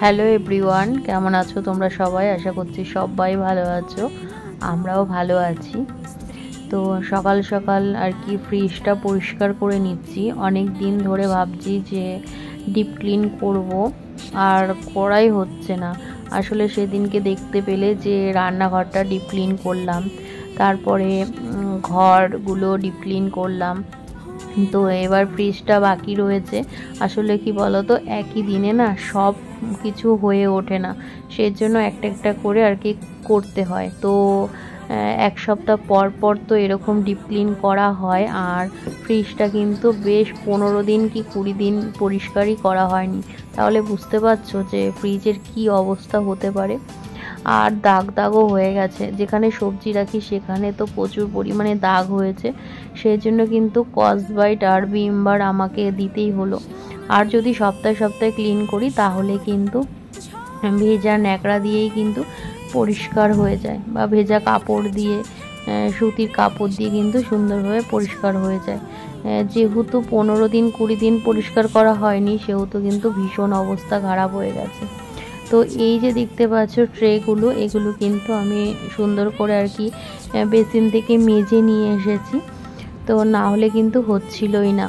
Hello everyone, কেমন আছো তোমরা সবাই? আশা করছি সবাই ভালো আছো, আমরাও ভালো আছি। তো সকাল সকাল আর কি ফ্রিজটা পরিষ্কার করে নিচ্ছি। অনেক দিন ধরে ভাবছি যে ডিপ ক্লিন করব, আর করাই হচ্ছে না। আসলে সেদিনকে দেখতে পেলে যে রান্নাঘরটা ডিপ ক্লিন করলাম, তারপরে ঘরগুলো ডিপ ক্লিন করলাম। তো এবার ফ্রিজটা বাকি রয়েছে। আসলে কি বলো তো, একই দিনে না সব কিছু হয়ে ওঠে না, সেজন্য একটা একটা করে আর কি করতে হয়। তো এক সপ্তাহ পর পর তো এরকম ডিপ ক্লিন করা হয়। আর ফ্রিজটা কিন্তু বেশ 15 দিন কি 20 দিন পরিষ্কারই করা হয়নি। তাহলে বুঝতে পারছো যে ফ্রিজের কি অবস্থা হতে পারে। আর দাগ দাগও হয়ে গেছে, যেখানে সবজি রাখি সেখানে তো প্রচুর পরিমাণে দাগ হয়েছে। সেই জন্য কিন্তু স্কচব্রাইট আর ভিম বার আমাকে দিতেই হলো। আর যদি সপ্তাহে সপ্তাহে ক্লিন করি তাহলে কিন্তু ভেজা ন্যাকড়া দিয়েই কিন্তু পরিষ্কার হয়ে যায়, বা ভেজা কাপড় দিয়ে, সুতির কাপড় দিয়ে কিন্তু সুন্দরভাবে পরিষ্কার হয়ে যায়। যেহেতু 15 দিন 20 দিন পরিষ্কার করা হয়নি, সেহেতু কিন্তু ভীষণ অবস্থা খারাপ হয়ে গেছে। তো এই যে দেখতে পাচ্ছ ট্রেগুলো, এগুলো কিন্তু আমি সুন্দর করে আর কি বেসিন থেকে মেজে নিয়ে এসেছি। তো না হলে কিন্তু হচ্ছিলই না।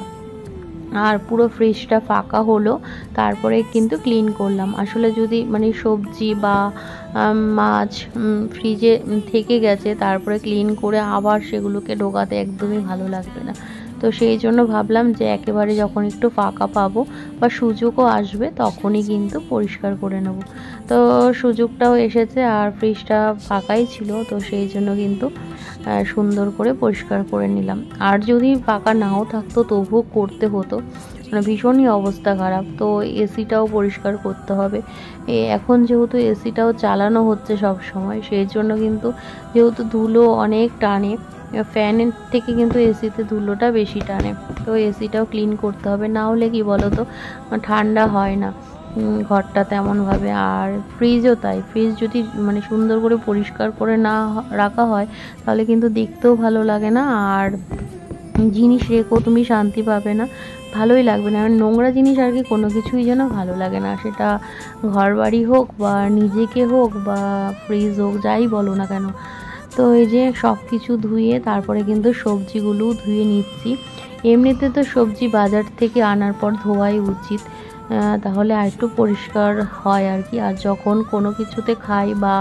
আর পুরো ফ্রিজটা ফাঁকা হলো, তারপরে কিন্তু ক্লিন করলাম। আসলে যদি মানে সবজি বা মাছ ফ্রিজে থেকে গেছে, তারপরে ক্লিন করে আবার সেগুলোকে ঢোকাতে একদমই ভালো লাগবে না। তো সেই জন্য ভাবলাম যে একেবারে যখন একটু ফাঁকা পাবো বা সুযোগও আসবে তখনই কিন্তু পরিষ্কার করে নেব। তো সুযোগটাও এসেছে আর ফ্রিজটা ফাঁকাই ছিল, তো সেই জন্য কিন্তু সুন্দর করে পরিষ্কার করে নিলাম। আর যদি ফাঁকা নাও থাকতো তবুও করতে হতো, মানে ভীষণই অবস্থা খারাপ। তো এসিটাও পরিষ্কার করতে হবে। এখন যেহেতু এসিটাও চালানো হচ্ছে সব সময়, সেই জন্য কিন্তু যেহেতু ধুলো অনেক টানে, ফ্যানের থেকে কিন্তু এসিতে ধুলোটা বেশি টানে। তো এসিটাও ক্লিন করতে হবে, না হলে কি বলো তো ঠান্ডা হয় না ঘরটা তেমনভাবে। আর ফ্রিজও তাই, ফ্রিজ যদি মানে সুন্দর করে পরিষ্কার করে না রাখা হয় তাহলে কিন্তু দেখতেও ভালো লাগে না, আর জিনিস রেখেও তুমি শান্তি পাবে না, ভালোই লাগবে না। নোংরা জিনিস আর কি কোনো কিছুই যেন ভালো লাগে না, সেটা ঘর বাড়ি হোক বা নিজেকে হোক বা ফ্রিজ হোক, যাই বলো না কেন। তো এই যে সব কিছু ধুয়ে তারপরে কিন্তু সবজিগুলোও ধুয়ে নিচ্ছি। এমনিতে তো সবজি বাজার থেকে আনার পর ধোয়াই উচিত, তাহলে আর একটু পরিষ্কার হয় আর কি। আর যখন কোনো কিছুতে খাই বা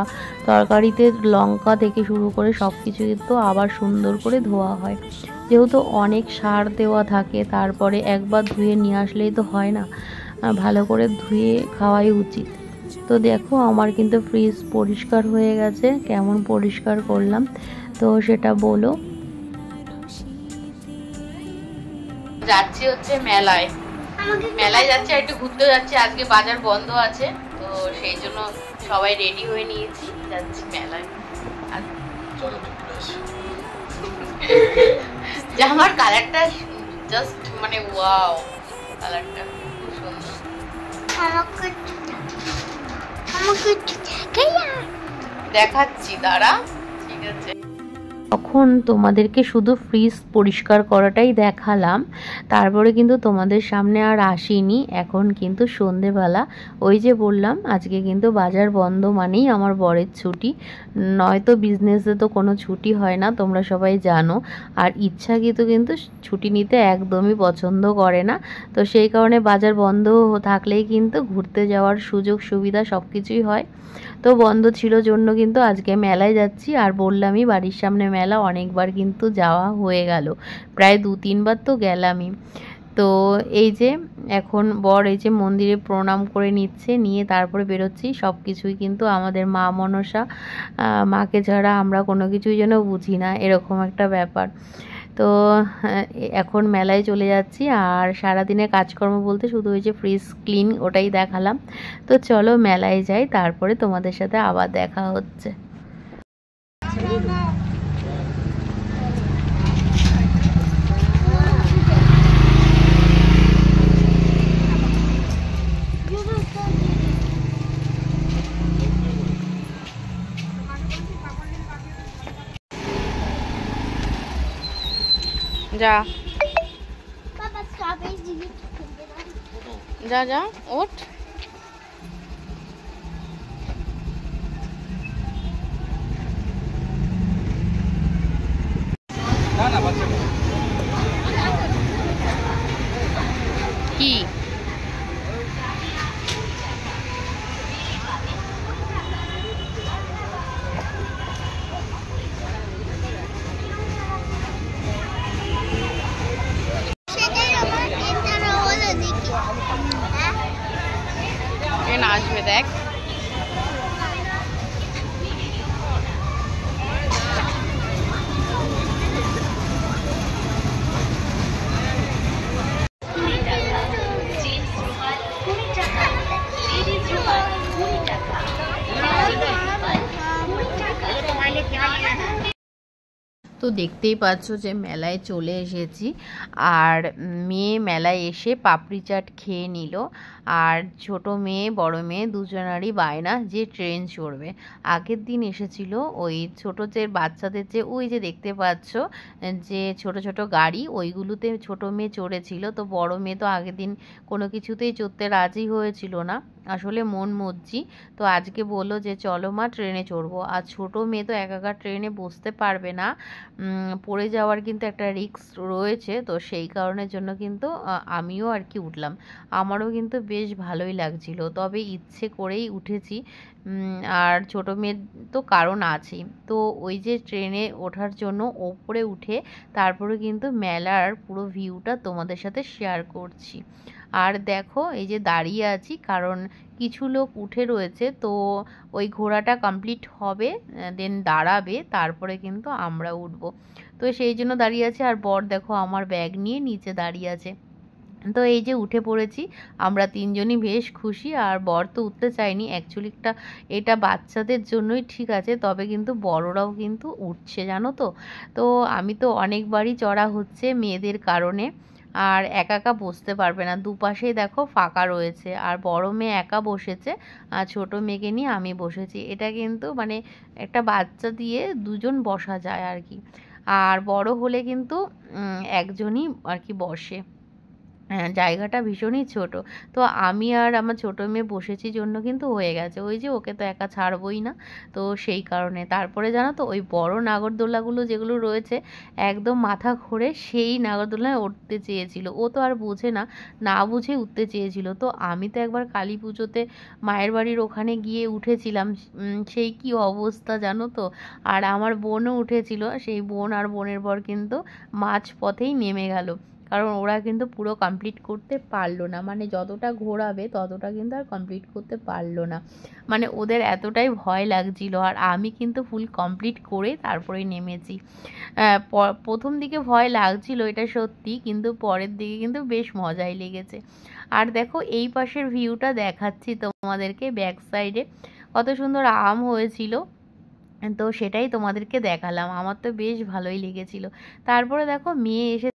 তরকারিতে লঙ্কা থেকে শুরু করে সব কিছু কিন্তু আবার সুন্দর করে ধোয়া হয়। যেহেতু অনেক সার দেওয়া থাকে, তারপরে একবার ধুয়ে নিয়ে আসলেই তো হয় না, ভালো করে ধুয়ে খাওয়াই উচিত। তো দেখো আমার কিন্তু ফ্রিজ পরিষ্কার হয়ে গেছে। কেমন পরিষ্কার করলাম তো সেটা বলো। যাচ্ছি হচ্ছে মেলায়, যাচ্ছি, একটু ঘুরতে যাচ্ছি। আজকে বাজার বন্ধ আছে, তো সেই জন্য সবাই রেডি হয়ে নিয়েছি, যাচ্ছি মেলায়। জামার কালারটা জাস্ট মানে ওয়াও, কালারটা খুব সুন্দর। দেখাচ্ছি দাঁড়া, ঠিক আছে। তখন তোমাদেরকে শুধু ফ্রিজ পরিষ্কার করাটাই দেখালাম, তারপরে কিন্তু তোমাদের সামনে আর আসিনি। এখন কিন্তু সন্ধেবেলা, ওই যে বললাম আজকে কিন্তু বাজার বন্ধ মানেই আমার বরের ছুটি, নয়তো বিজনেসে তো কোনো ছুটি হয় না, তোমরা সবাই জানো। আর ইচ্ছাকৃত কিন্তু ছুটি নিতে একদমই পছন্দ করে না। তো সেই কারণে বাজার বন্ধ থাকলেই কিন্তু ঘুরতে যাওয়ার সুযোগ সুবিধা সব কিছুই হয়। তো বন্ধ ছিল জন্য কিন্তু আজকে মেলায় যাচ্ছি। আর বললামই বাড়ির সামনে মেলা, অনেকবার কিন্তু যাওয়া হয়ে গেল, প্রায় 2-3 বার তো গেলামই। তো এই যে এখন বর এই যে মন্দিরে প্রণাম করে নিচ্ছে, নিয়ে তারপরে বেরোচ্ছি। সব কিছুই কিন্তু আমাদের মা মনসা, মাকে ছাড়া আমরা কোনো কিছুই যেন বুঝি না, এরকম একটা ব্যাপার। তো এখন মেলায় চলে যাচ্ছি। আর সারাদিনের কাজকর্ম বলতে শুধু ওই যে ফ্রিজ ক্লিন ওটাই দেখালাম। তো চলো মেলায় যাই, তারপরে তোমাদের সাথে আবার দেখা হচ্ছে। যা যা যা ওঠ। আসবে দেখ। তো দেখতেই পাচ্ছ যে মেলায় চলে এসেছি, আর মেয়ে মেলায় এসে পাপড়ি চাট খেয়ে নিল। আর ছোট মেয়ে বড় মেয়ে দুজনারই বায়না যে ট্রেন চড়বে। আগের দিন এসেছিল ওই ছোট যে বাচ্চাদের যে ওই যে দেখতে পাচ্ছ যে ছোট ছোট গাড়ি, ওইগুলোতে ছোট মেয়ে চড়েছিল। তো বড় মেয়ে তো আগের দিন কোনো কিছুতেই চড়তে রাজি হয়েছিল না, আসলে মন মজ্জি। তো আজকে বললো যে চলো মা ট্রেনে চড়বো। আর ছোট মেয়ে তো একা একা ট্রেনে বসতে পারবে না, পড়ে যাওয়ার কিন্তু একটা রিস্ক রয়েছে। তো সেই কারণের জন্য কিন্তু আমিও আর কি উঠলাম। আমারও কিন্তু বেশ ভালোই লাগছিল, তবে ইচ্ছে করেই উঠেছি। আর ছোট মেয়ের তো কারণ আছেই। তো ওই যে ট্রেনে ওঠার জন্য ওপরে উঠে তারপরে কিন্তু মেলার পুরো ভিউটা তোমাদের সাথে শেয়ার করছি। আর দেখো এই যে দাঁড়িয়ে আছি, কারণ কিছু লোক উঠে রয়েছে। তো ওই ঘোরাটা কমপ্লিট হবে, দেন দাঁড়াবে, তারপরে কিন্তু আমরা উঠবো। তো সেই জন্য দাঁড়িয়ে আছে। আর বর দেখো আমার ব্যাগ নিয়ে নিচে দাঁড়িয়ে আছে। তো এই যে উঠে পড়েছি, আমরা তিনজনই বেশ খুশি। আর বর তো উঠতে চায়নি, অ্যাকচুয়ালি এটা বাচ্চাদের জন্যই ঠিক আছে, তবে কিন্তু বড়রাও কিন্তু উঠছে জানো তো। তো আমি তো অনেকবারই চড়া হচ্ছে মেয়েদের কারণে, আর একা একা বসতে পারবে না, দুপাশেই দেখো ফাঁকা রয়েছে। আর বড় মেয়ে একা বসেছে, আর ছোট মেয়েকে নিয়ে আমি বসেছি। এটা কিন্তু মানে একটা বাচ্চা দিয়ে দুজন বসা যায় আর কি। আর বড় হলে কিন্তু একজনই আর কি বসে। হ্যাঁ, জায়গাটা ভীষণই ছোট। তো আমি আর আমার ছোট মেয়ে বসেছি জন্য কিন্তু হয়ে গেছে। ওই যে ওকে তো একা ছাড়বই না, তো সেই কারণে। তারপরে জানো তো ওই বড় নাগরদোলাগুলো যেগুলো রয়েছে, একদম মাথা ঘুরে সেই নাগরদোলায় উঠতে চেয়েছিল। ও তো আর বোঝে না, না বুঝে উঠতে চেয়েছিল। তো আমি তো একবার কালী পুজোতে মায়ের বাড়ির ওখানে গিয়ে উঠেছিলাম, সেই কি অবস্থা জানো তো। আর আমার বোনও উঠেছিল, সেই বোন আর বোনের বর কিন্তু মাঝ পথেই নেমে গেল, কারণ ওরা কিন্তু পুরো কমপ্লিট করতে পারলো না। মানে যতটা ঘোরাবে ততটা কিন্তু আর কমপ্লিট করতে পারলো না, মানে ওদের এতটাই ভয় লাগছিল। আর আমি কিন্তু ফুল কমপ্লিট করে তারপরেই নেমেছি। প্রথম দিকে ভয় লাগছিল এটা সত্যি, কিন্তু পরের দিকে কিন্তু বেশ মজাই লেগেছে। আর দেখো এই পাশের ভিউটা দেখাচ্ছি তোমাদেরকে, ব্যাক সাইডে কত সুন্দর আম হয়েছিল। তো সেটাই তোমাদেরকে দেখালাম, আমার তো বেশ ভালোই লেগেছিল। তারপরে দেখো মেয়ে এসে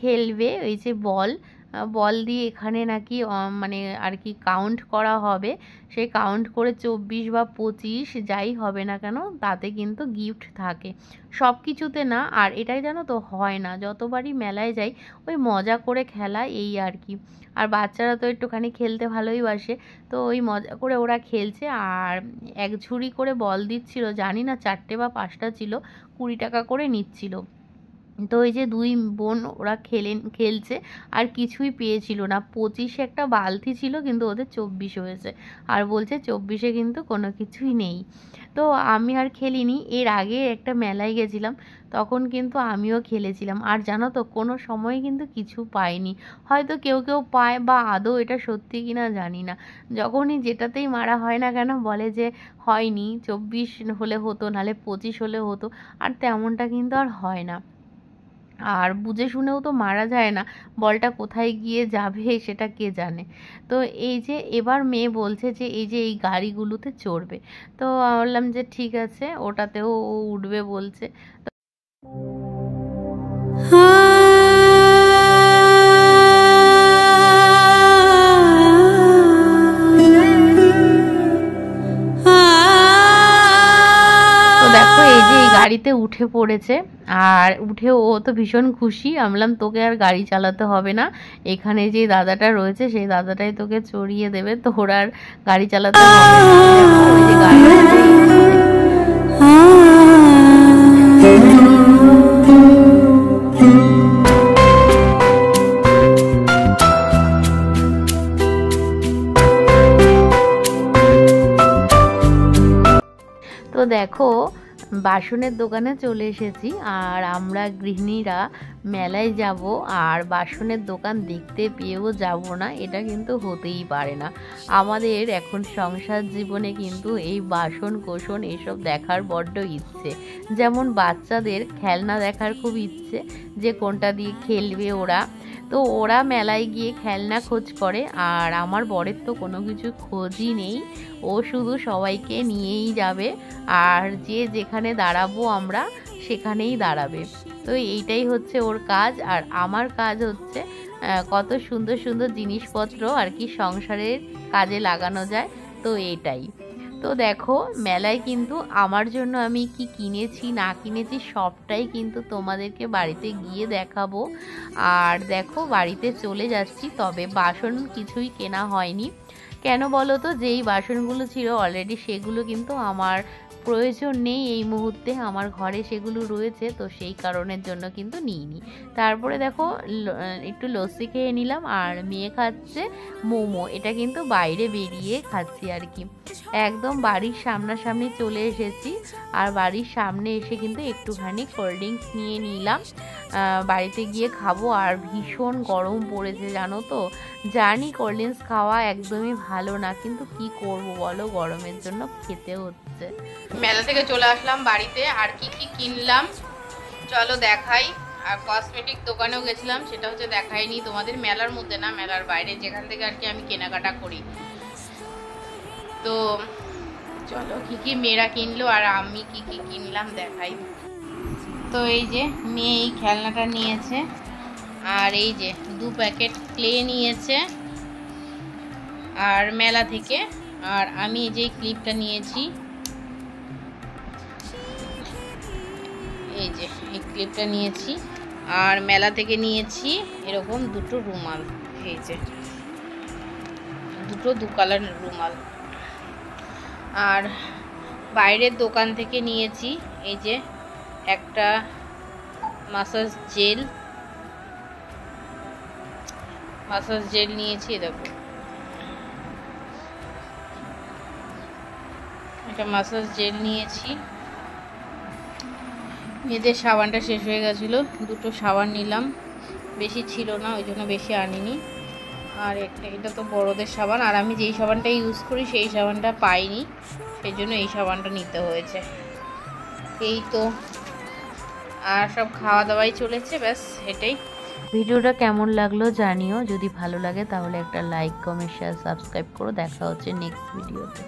খেলবে ওই যে বল, বল দিয়ে এখানে নাকি মানে আর কি কাউন্ট করা হবে। সেই কাউন্ট করে 24 বা 25 যাই হবে না কেন তাতে কিন্তু গিফট থাকে, সব কিছুতে না। আর এটাই জানো তো হয় না, যতবারই মেলায় যাই ওই মজা করে খেলা এই আর কি। আর বাচ্চারা তো একটুখানি খেলতে ভালোই বাসে, তো ওই মজা করে ওরা খেলছে। আর এক ঝুড়ি করে বল দিচ্ছিল, জানি না 4টে বা 5টা ছিল, 20 টাকা করে নিচ্ছিল। তো ওই যে দুই বোন ওরা খেলছে, আর কিছুই পেয়েছিল না। 25 একটা বালতি ছিল, কিন্তু ওদের 24 হয়েছে, আর বলছে 24-এ কিন্তু কোনো কিছুই নেই। তো আমি আর খেলিনি। এর আগে একটা মেলায় গেছিলাম, তখন কিন্তু আমিও খেলেছিলাম। আর জানো তো কোনো সময় কিন্তু কিছু পাইনি, হয়তো কেউ কেউ পায় বা আদৌ এটা সত্যি কিনা জানি না। যখনই যেটাতেই মারা হয় না কেন বলে যে হয়নি, 24 হলে হতো, নাহলে 25 হলে হতো। আর তেমনটা কিন্তু আর হয় না। আর বুঝে শুনেও তো মারা যায় না, বলটা কোথায় গিয়ে যাবে সেটা কে জানে। তো এই যে এবার মেয়ে বলছে যে এই যে এই গাড়িগুলোতে চড়বে, তো বললাম যে ঠিক আছে, ওটাতেও ও উঠবে বলছে। দেখো এই যে এই গাড়িতে উঠে পড়েছে, আর উঠে ও তো ভীষণ খুশি। আমি বললাম তোকে আর গাড়ি চালাতে হবে না, এখানে যে দাদাটা রয়েছে সেই দাদাটাই তোকে চড়িয়ে দেবে, তোর আর গাড়ি চালাতে হবে না। ওই যে গাড়ি তো দেখো বাসনের দোকানে চলে এসেছি। আর আমরা গৃহিণীরা মেলায় যাব আর বাসনের দোকান দেখতে পেয়েও যাব না, এটা কিন্তু হতেই পারে না। আমাদের এখন সংসার জীবনে কিন্তু এই বাসন কোসন এসব দেখার বড্ড ইচ্ছে। যেমন বাচ্চাদের খেলনা দেখার খুব ইচ্ছে, যে কোনটা দিয়ে খেলবে ওরা। তো ওরা মেলায় গিয়ে খেলনা খোঁজ করে, আর আমার বরের তো কোনো কিছু খোঁজই নেই। ও শুধু সবাইকে নিয়েই যাবে, আর যে যেখানে দাঁড়াবো আমরা সেখানেই দাঁড়াবে। তো এইটাই হচ্ছে ওর কাজ। আর আমার কাজ হচ্ছে কত সুন্দর সুন্দর জিনিসপত্র আর কি সংসারের কাজে লাগানো যায়, তো এইটাই। তো দেখো মেলায় কিন্তু আমার জন্য আমি কি কিনেছি না কিনেছি সবটাই কিন্তু তোমাদেরকে বাড়িতে গিয়ে দেখাবো। আর দেখো বাড়িতে চলে যাচ্ছি, তবে বাসন কিছুই কেনা হয়নি। কেন বলো তো, যেই বাসনগুলো ছিল অলরেডি সেগুলো কিন্তু আমার প্রয়োজন নেই এই মুহূর্তে, আমার ঘরে সেগুলো রয়েছে, তো সেই কারণের জন্য কিন্তু নিইনি। তারপরে দেখো একটু লস্যি খেয়ে নিলাম, আর মেয়ে খাচ্ছে মোমো। এটা কিন্তু বাইরে বেরিয়ে খাচ্ছি আর কি। একদম বাড়ির সামনাসামনি চলে এসেছি, আর বাড়ির সামনে এসে কিন্তু একটুখানি কোল্ড ড্রিঙ্কস নিয়ে নিলাম, বাড়িতে গিয়ে খাবো। আর ভীষণ গরম পড়েছে জানো তো, জানি কোল্ড ড্রিঙ্কস খাওয়া একদমই ভালো না, কিন্তু কি করব বলো, গরমের জন্য খেতে হচ্ছে। মেলা থেকে চলে আসলাম বাড়িতে, আর কি কি কিনলাম চলো দেখাই। আর কসমেটিক দোকানেও গেছিলাম, সেটা হচ্ছে দেখাইনি তোমাদের, মেলার মধ্যে না, মেলার বাইরে, যেখান থেকে আর কি আমি কেনাকাটা করি। তো চলো কি কি মেয়েরা কিনলো আর আমি কি কি কিনলাম দেখাই। তো এই যে মেয়ে এই খেলনাটা নিয়েছে, আর এই যে 2 প্যাকেট ক্লে নিয়েছে আর মেলা থেকে। আর আমি এই যে ক্লিপটা নিয়েছি, এই যে এই ক্লিপটা নিয়েছি, আর মেলা থেকে নিয়েছি এরকম 2টো রুমাল, এই যে 2 কালার রুমাল। আর বাইরের দোকান থেকে নিয়েছি এই যে একটা মাসাজ জেল নিয়েছি, দেখো একটা মাসাজ জেল নিয়েছি। মেয়েদের সাবানটা শেষ হয়ে গেছিলো, 2টো সাবান নিলাম, বেশি ছিল না ওই জন্য বেশি আনিনি। আর এটা তো বড়দের সাবান, আর আমি যেই সাবানটা ইউজ করি সেই সাবানটা পাইনি, সেই জন্য এই সাবানটা নিতে হয়েছে। এই তো, আর সব খাওয়া দাওয়াই চলেছে, ব্যাস এটাই। ভিডিওটা কেমন লাগলো জানিও, যদি ভালো লাগে তাহলে একটা লাইক, কমেন্ট, শেয়ার, সাবস্ক্রাইব করো। দেখা হচ্ছে নেক্সট ভিডিওতে।